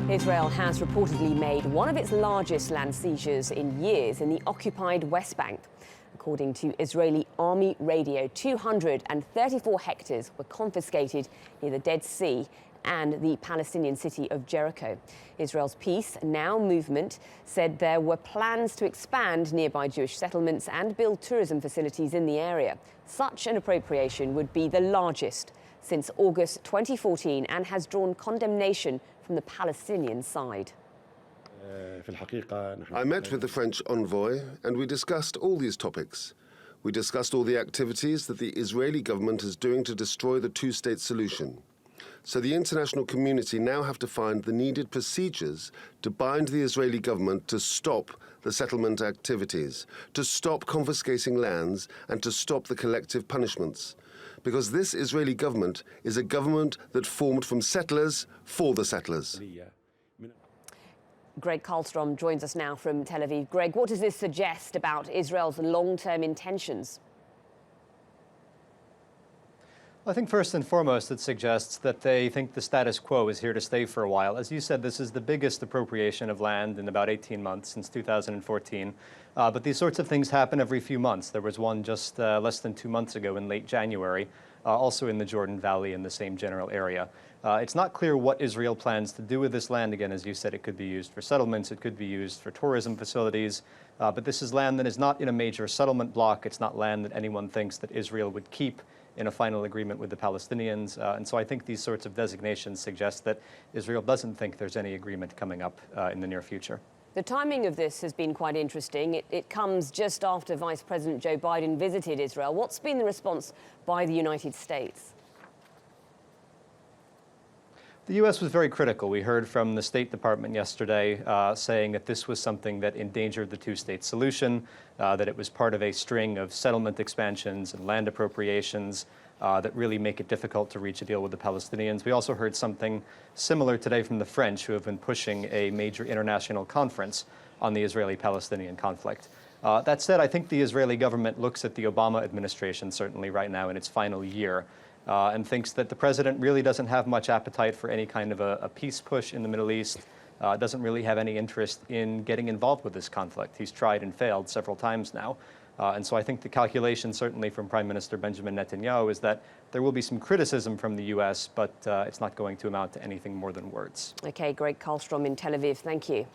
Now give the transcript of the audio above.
Israel has reportedly made one of its largest land seizures in years in the occupied West Bank. According to Israeli Army radio, 234 hectares were confiscated near the Dead Sea and the Palestinian city of Jericho. Israel's Peace Now movement said there were plans to expand nearby Jewish settlements and build tourism facilities in the area. Such an appropriation would be the largest since August 2014 and has drawn condemnation from the Palestinian side. I met with the French envoy and we discussed all these topics. We discussed all the activities that the Israeli government is doing to destroy the two-state solution. So the international community now have to find the needed procedures to bind the Israeli government to stop the settlement activities, to stop confiscating lands and to stop the collective punishments. Because this Israeli government is a government that formed from settlers for the settlers. Gregg Carlstrom joins us now from Tel Aviv. Greg, what does this suggest about Israel's long-term intentions? I think first and foremost it suggests that they think the status quo is here to stay for a while. As you said, this is the biggest appropriation of land in about 18 months since 2014. But these sorts of things happen every few months. There was one just less than 2 months ago in late January, also in the Jordan Valley in the same general area. It's not clear what Israel plans to do with this land. Again, as you said, it could be used for settlements, it could be used for tourism facilities. But this is land that is not in a major settlement block. It's not land that anyone thinks that Israel would keep in a final agreement with the Palestinians. And so I think these sorts of designations suggest that Israel doesn't think there's any agreement coming up in the near future. The timing of this has been quite interesting. It comes just after Vice President Joe Biden visited Israel. What's been the response by the United States? The U.S. was very critical. We heard from the State Department yesterday saying that this was something that endangered the two-state solution, that it was part of a string of settlement expansions and land appropriations that really make it difficult to reach a deal with the Palestinians. We also heard something similar today from the French, who have been pushing a major international conference on the Israeli-Palestinian conflict. That said, I think the Israeli government looks at the Obama administration, certainly right now in its final year, and thinks that the president really doesn't have much appetite for any kind of a peace push in the Middle East, doesn't really have any interest in getting involved with this conflict. He's tried and failed several times now. And so I think the calculation, certainly from Prime Minister Benjamin Netanyahu, is that there will be some criticism from the U.S., but it's not going to amount to anything more than words. Okay, Gregg Carlstrom in Tel Aviv, thank you.